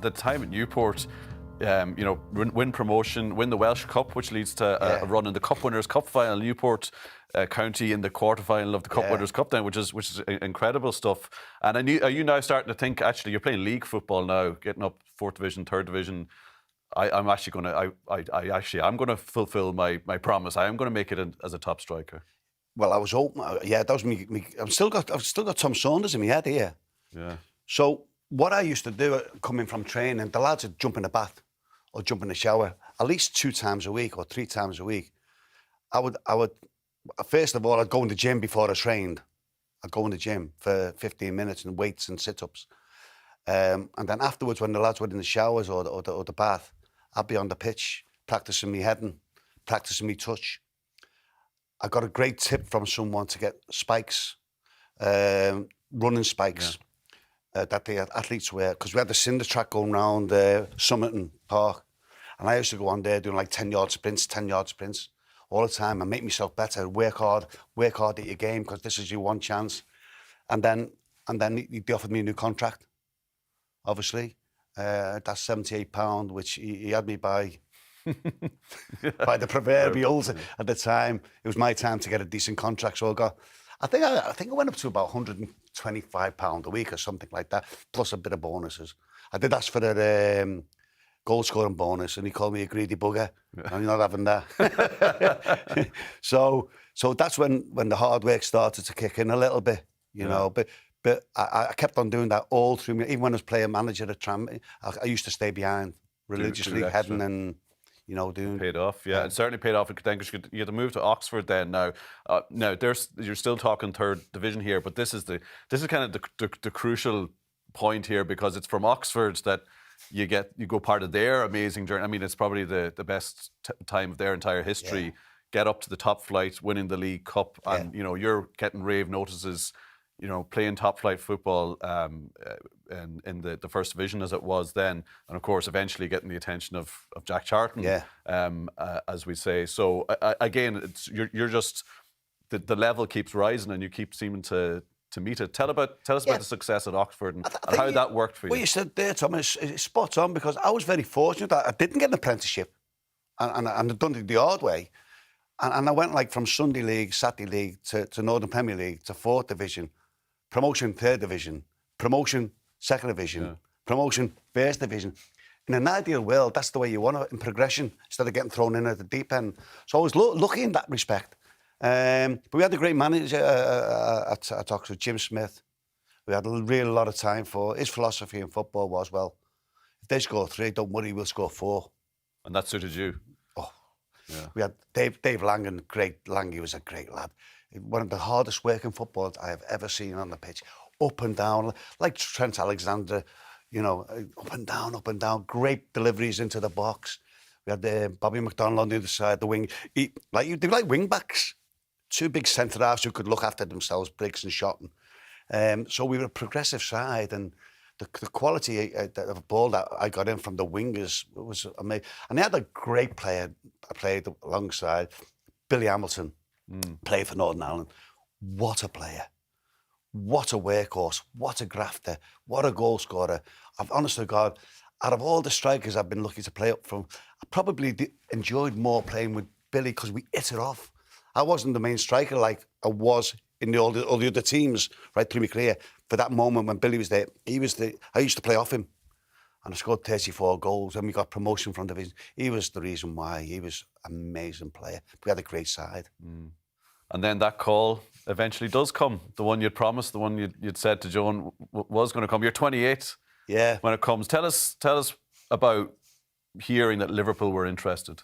the time at Newport, win promotion, win the Welsh Cup, which leads to a run in the Cup Winners' Cup final. Newport County in the quarter-final of the Cup Winners' Cup then, which is incredible stuff. And are you now starting to think, actually, you're playing league football now, getting up 4th division, 3rd division. I'm going to fulfil my promise. I am going to make it as a top striker. Well, I was hoping. Yeah, that was me. I've still got Tom Saunders in my head here. Yeah. So what I used to do coming from training, the lads would jump in the bath or jump in the shower at least 2 times a week or 3 times a week. I would first of all, I'd go in the gym before I trained. I'd go in the gym for 15 minutes and weights and sit-ups. And then afterwards, when the lads were in the showers or the bath, I'd be on the pitch practicing me heading, practicing me touch. I got a great tip from someone to get spikes, running spikes. That the athletes wear, because we had the cinder track going round Somerton Park, and I used to go on there doing like 10-yard sprints all the time and make myself better, work hard at your game, because this is your one chance. And then they offered me a new contract, obviously. That's £78, which he had me by by the proverbials at the time. It was my time to get a decent contract, so I think I went up to about £125 a week or something like that, plus a bit of bonuses. I did ask for the goal scoring bonus, and he called me a greedy bugger. I'm not having that. So that's when the hard work started to kick in a little bit, you know. But I kept on doing that all through me. Even when I was playing manager at Tram, I used to stay behind religiously, heading and, you know, doing. Paid off, yeah. It certainly paid off then, because you had to move to Oxford then. Now, you're still talking 3rd division here, but this is kind of the crucial point here, because it's from Oxford that you go part of their amazing journey. I mean, it's probably the best time of their entire history. Yeah. Get up to the top flight, winning the League Cup, and you're getting rave notices. Playing top flight football in the first division as it was then, and of course eventually getting the attention of Jack Charlton, as we say. So again, you're just the level keeps rising, and you keep seeming to meet it. Tell us about the success at Oxford and how that worked for you. What you said there, Tom, is spot on, because I was very fortunate that I didn't get an apprenticeship, and I'd done it the hard way, and I went like from Sunday League, Saturday League to Northern Premier League to 4th Division. Promotion 3rd Division, promotion 2nd Division, promotion 1st Division. In an ideal world, that's the way you want it, in progression, instead of getting thrown in at the deep end. So I was lucky in that respect. But we had a great manager at Oxford, Jim Smith. We had a lot of time for. His philosophy in football was, well, if they score 3, don't worry, we'll score 4. And that suited you? Oh, yeah. We had Dave Langan, Langy was a great lad. One of the hardest working footballers I have ever seen on the pitch. Up and down, like Trent Alexander, up and down, great deliveries into the box. We had Bobby McDonnell on the other side, the wing. They were like wing backs, 2 big centre-halves who could look after themselves, Briggs and Shotton. So we were a progressive side, and the quality of ball that I got in from the wingers was amazing. And they had a great player I played alongside, Billy Hamilton. Played for Northern Ireland. What a player. What a workhorse. What a grafter. What a goal scorer. Honest to God, out of all the strikers I've been lucky to play up from, I probably enjoyed more playing with Billy because we hit it off. I wasn't the main striker like I was in all the other teams right through my career. For that moment when Billy was there, I used to play off him. And I scored 34 goals, and we got promotion from division. He was the reason why. He was an amazing player. We had a great side. And then that call eventually does come. The one you'd promised, the one you'd said to Joan was going to come. You're 28 when it comes. Tell us about hearing that Liverpool were interested.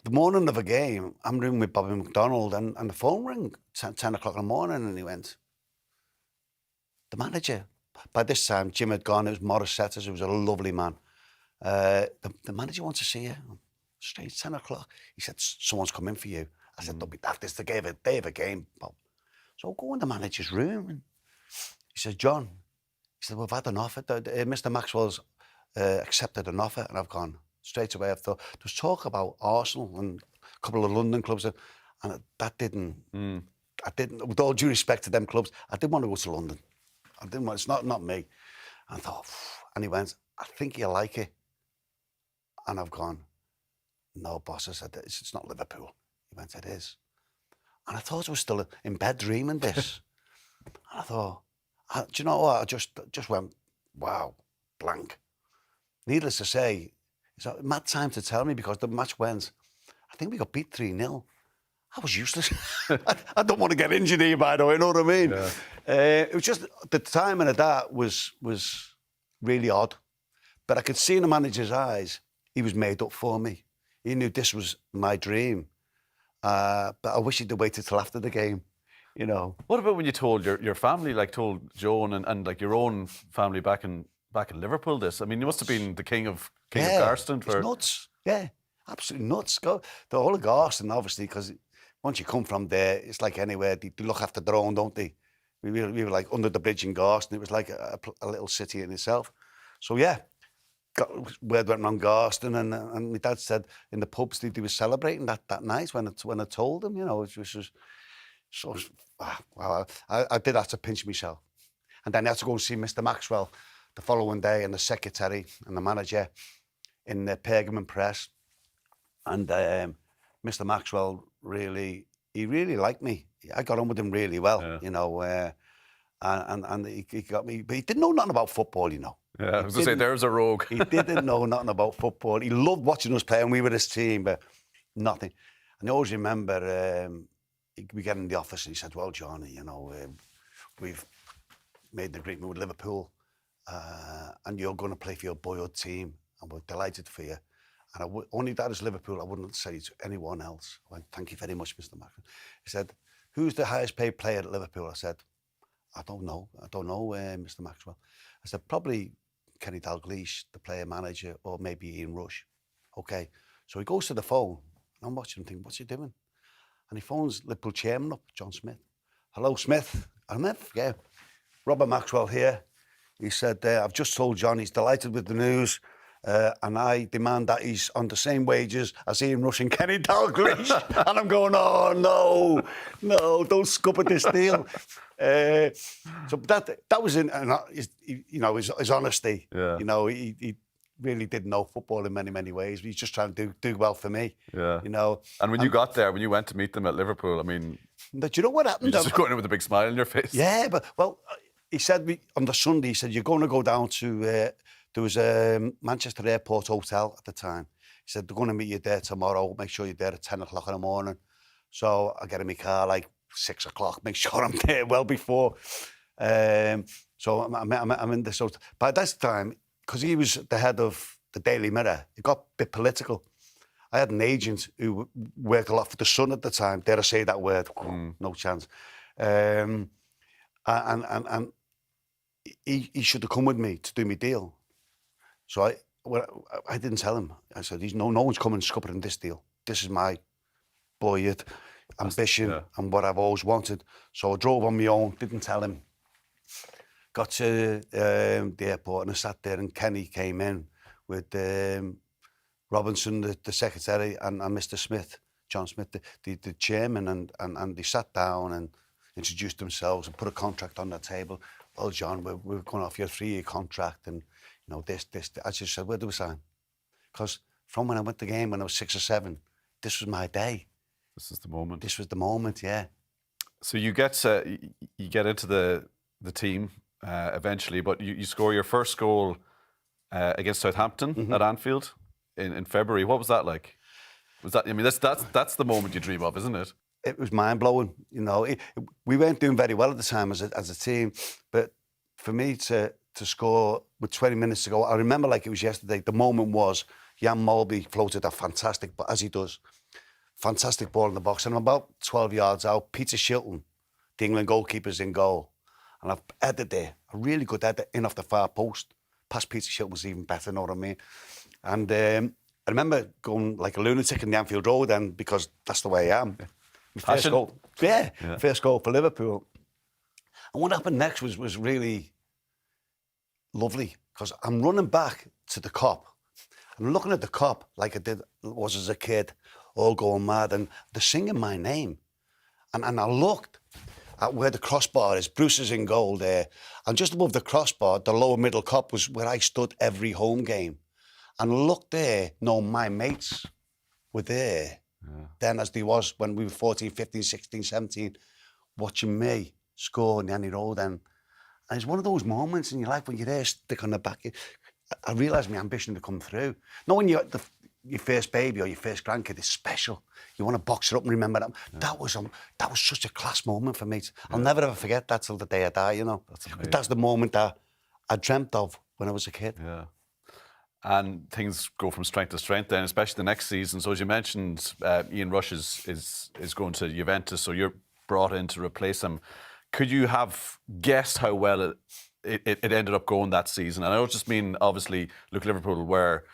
The morning of a game, I'm rooming with Bobby McDonnell, and the phone rang 10 o'clock in the morning, and he went, the manager. By this time, Jim had gone. It was Morris Setters, who was a lovely man. The manager wants to see you. Straight 10 o'clock. He said, someone's coming for you. I said, don't be daft. It's the day of a game, Bob. So I go in the manager's room, and he says, John, he said, we've had an offer. Mr. Maxwell's accepted an offer, and I've gone straight away. I thought, there was talk about Arsenal and a couple of London clubs, and that didn't, I didn't, with all due respect to them clubs, I didn't want to go to London. I didn't want, it's not me. I thought, And he went, I think you like it. And I've gone, no, boss. I said, it's not Liverpool. He went, it is. And I thought I was still in bed dreaming this. And I thought, do you know what? I just went, wow, blank. Needless to say, it's a mad time to tell me because the match went, I think we got beat 3-0. I was useless. I don't want to get injured here, by the way, you know what I mean? Yeah. It was just, the timing of that was really odd. But I could see in the manager's eyes, he was made up for me. He knew this was my dream. But I wish he'd have waited till after the game, you know. What about when you told your family, like told Joan and like your own family back in Liverpool this? I mean, you must have been the king of Garston for... It's nuts. Yeah, absolutely nuts. The whole of Garston, obviously, because once you come from there, it's like anywhere, they look after their own, don't they? We were like under the bridge in Garston. It was like a little city in itself. So, yeah, word went around Garston, and my dad said in the pubs they were celebrating that night when I told them, you know, which was so... Wow, I did have to pinch myself. And then I had to go and see Mr. Maxwell the following day, and the secretary and the manager in the Pergamon Press. And Mr. Maxwell really liked me. I got on with him really well, you know. And he got me, but he didn't know nothing about football, you know. Yeah, I was going to say, there's a rogue. He didn't know nothing about football. He loved watching us play, and we were his team, but nothing. And I always remember we get in the office, and he said, well, Johnny, you know, we've made an agreement with Liverpool, and you're going to play for your boyhood team, and we're delighted for you. And only that is Liverpool. I wouldn't say to anyone else. I went, thank you very much, Mr. Maxwell. He said, who's the highest paid player at Liverpool? I said, I don't know, Mr. Maxwell. I said, probably Kenny Dalglish, the player manager, or maybe Ian Rush. Okay. So he goes to the phone, and I'm watching him thinking, what's he doing? And he phones Liverpool chairman up, John Smith. Hello, Smith. I'll never forget. Robert Maxwell here. He said, I've just told John he's delighted with the news, and I demand that he's on the same wages as Ian Rush and Kenny Dalglish. And I'm going, oh, no, don't scupper this deal. So that was his honesty. Yeah. You know, he really didn't know football in many, many ways. He's just trying to do well for me. Yeah. You know. And when you got there, when you went to meet them at Liverpool, I mean... But you know what happened? You just going in with a big smile on your face. Yeah, but, well, he said on the Sunday, he said, you're going to go down to... there was a Manchester Airport Hotel at the time. He said, they're going to meet you there tomorrow. Make sure you're there at 10 o'clock in the morning. So I get in my car like 6 o'clock, make sure I'm there well before. So I'm in this hotel. By this time, because he was the head of the Daily Mirror, it got a bit political. I had an agent who worked a lot for The Sun at the time. Dare I say that word? No chance. And he should have come with me to do my deal. So I didn't tell him. I said, no one's coming scuppering this deal. This is my boyhood ambition and what I've always wanted. So I drove on my own, didn't tell him. Got to the airport and I sat there, and Kenny came in with Robinson, the secretary, and Mr. Smith, John Smith, the chairman, and they sat down and introduced themselves and put a contract on the table. Well, John, we're going to offer you a 3-year contract, and you know this. I just said, where do we sign? Because from when I went to the game when I was 6 or 7, this was my day. This is the moment. This was the moment, yeah. So you get into the team eventually, but you score your first goal against Southampton at Anfield in February. What was that like? Was that? I mean, that's the moment you dream of, isn't it? It was mind blowing. You know, we weren't doing very well at the time as a team, but for me to score with 20 minutes to go, I remember like it was yesterday. The moment was Jan Molby floated a fantastic, but as he does. Fantastic ball in the box, and I'm about 12 yards out. Peter Shilton, the England goalkeeper's in goal, and I've headed there, a really good header in off the far post. Past Peter Shilton was even better, know what I mean? And I remember going like a lunatic in the Anfield Road, and because that's the way I am. My first goal, first goal for Liverpool. And what happened next was really lovely, because I'm running back to the cop. I'm looking at the cop like I was as a kid, all going mad, and they're singing my name. And I looked, at where the crossbar is. Bruce is in goal there. And just above the crossbar, the lower middle cup was where I stood every home game. And look there, no, my mates were there then as they was when we were 14, 15, 16, 17, watching me score in Annie Road. And it's one of those moments in your life when you're there, stick on the back. I realised my ambition to come through. Not when you're your first baby or your first grandkid, it's special. You want to box it up and remember that. That was such a class moment for me. I'll never ever forget that till the day I die, you know. But that's the moment that I dreamt of when I was a kid. Yeah. And things go from strength to strength then, especially the next season. So as you mentioned, Ian Rush is going to Juventus, so you're brought in to replace him. Could you have guessed how well it ended up going that season? And I don't just mean, obviously, look, Liverpool were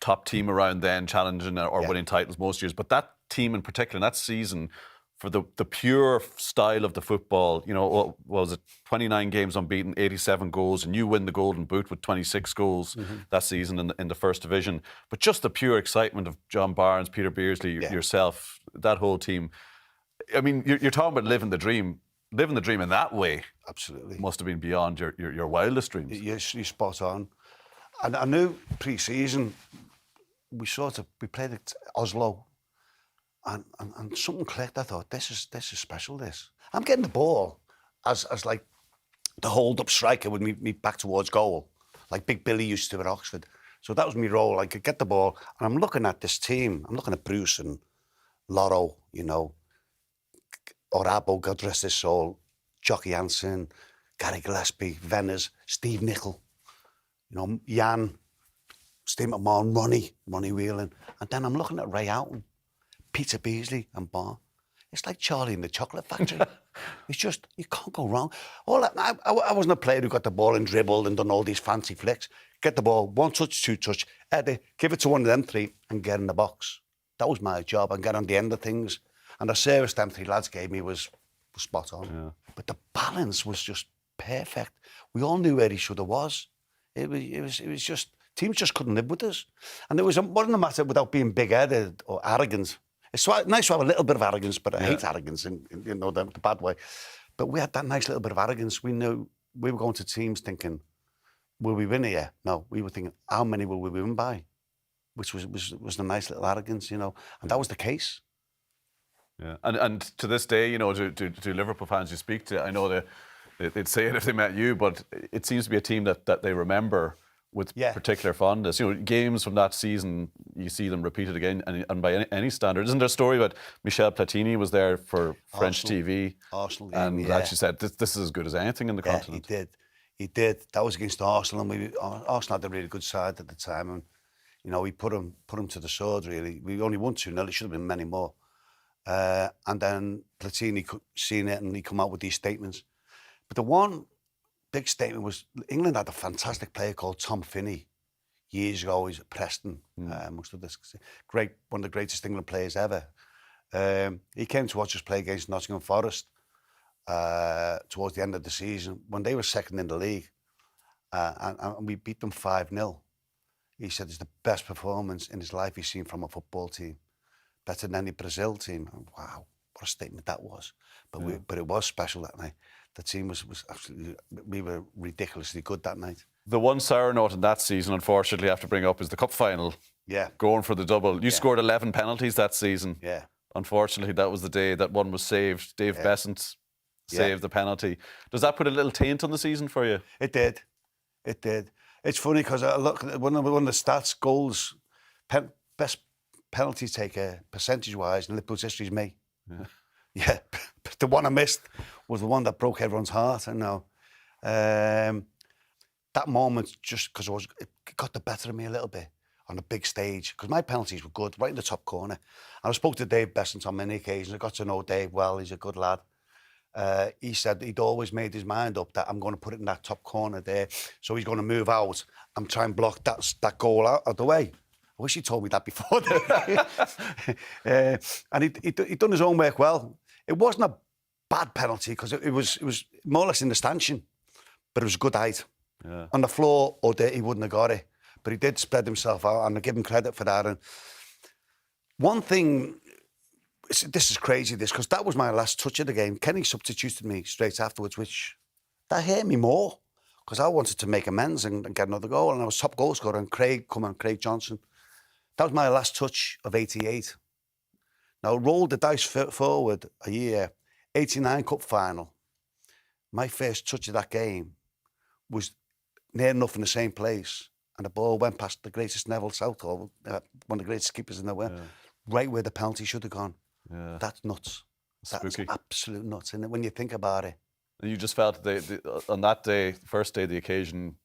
top team around then, challenging or winning titles most years, but that team in particular, in that season, for the pure style of the football, you know, what was it, 29 games unbeaten, 87 goals, and you win the Golden Boot with 26 goals that season in the First Division. But just the pure excitement of John Barnes, Peter Beardsley, yourself, that whole team. I mean, you're talking about living the dream. Living the dream in that way, absolutely, must have been beyond your wildest dreams. Yes, you're spot on. And I knew pre-season we played at Oslo, and something clicked. I thought this is special. This I'm getting the ball as like the hold-up striker with me back towards goal, like Big Billy used to at Oxford. So that was my role. I could get the ball, and I'm looking at this team. I'm looking at Bruce and Lotto, you know. Or Aldo, God rest his soul, Jockey Hansen, Gary Gillespie, Venners, Steve Nicol, you know, Jan, Steve McMahon, Ronnie Whelan. And then I'm looking at Ray Houghton, Peter Beardsley and Barr. It's like Charlie in the Chocolate Factory. It's just, you can't go wrong. I wasn't a player who got the ball and dribbled and done all these fancy flicks. Get the ball, one touch, two touch, give it to one of them three and get in the box. That was my job, and get on the end of things. And the service them three lads gave me was spot on. Yeah. But the balance was just perfect. We all knew where each other was. It was just, teams just couldn't live with us. And it wasn't a matter without being big-headed or arrogant. It's nice to have a little bit of arrogance, but I hate arrogance in you know, the bad way. But we had that nice little bit of arrogance. We knew we were going to teams thinking, will we win here? No, we were thinking, how many will we win by? Which was the nice little arrogance, you know. And that was the case. Yeah, and to this day, you know, to Liverpool fans you speak to, I know they'd say it if they met you, but it seems to be a team that they remember with particular fondness. You know, games from that season, you see them repeated again, and by any standard. Isn't there a story about Michel Platini was there for French TV? Arsenal game, and actually said, this is as good as anything in the continent. He did. That was against Arsenal, and Arsenal had a really good side at the time, and, you know, we put him to the sword, really. We only won 2-0, it should have been many more. And then Platini seen it and he come out with these statements. But the one big statement was England had a fantastic player called Tom Finney years ago. He's at Preston, amongst others. One of the greatest England players ever. He came to watch us play against Nottingham Forest towards the end of the season when they were second in the league, and we beat them 5-0. He said it's the best performance in his life he's seen from a football team. Better than any Brazil team. Wow, what a statement that was. But it was special that night. The team was absolutely, we were ridiculously good that night. The one sour note in that season, unfortunately, I have to bring up is the cup final. Yeah. Going for the double. You scored 11 penalties that season. Yeah. Unfortunately, that was the day that one was saved. Dave Besant saved the penalty. Does that put a little taint on the season for you? It did. It did. It's funny because I look at one of the stats, goals, best penalty taker, percentage-wise, in Liverpool's history is me. Yeah. But the one I missed was the one that broke everyone's heart. I know. That moment, just because it got the better of me a little bit on a big stage, because my penalties were good, right in the top corner. And I spoke to Dave Besant on many occasions. I got to know Dave well. He's a good lad. He said he'd always made his mind up that I'm going to put it in that top corner there. So he's going to move out and try and block that goal out of the way. I wish he told me that before. And he'd done his own work well. It wasn't a bad penalty because it was more or less in the stanchion, but it was good height. Yeah. On the floor or there, he wouldn't have got it. But he did spread himself out, and I give him credit for that. And one thing this is crazy, because that was my last touch of the game. Kenny substituted me straight afterwards, which that hurt me more, because I wanted to make amends and get another goal, and I was top goal scorer, and Craig Johnson. That was my last touch of 88. Now, roll the dice forward a year, 89 Cup final. My first touch of that game was near enough in the same place, and the ball went past the greatest Neville Southall, one of the greatest keepers in the world, right where the penalty should have gone. Yeah. That's nuts. That's Spooky. absolute nuts, isn't it, when you think about it? You just felt on that day, first day of the occasion,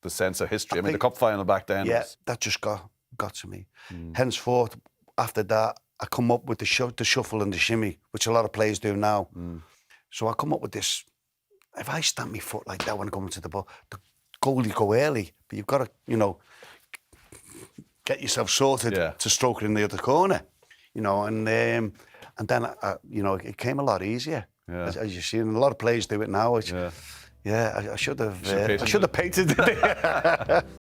the sense of history. I mean, the cup final back then. Yeah, was... that just got to me. Henceforth, after that, I come up with the shuffle and the shimmy, which a lot of players do now. So I come up with this. If I stamp my foot like that when I come into the ball, the goalie go early, but you've got to, get yourself sorted to stroke it in the other corner, and then, it came a lot easier. Yeah. As you see, and a lot of players do it now. I should have painted it.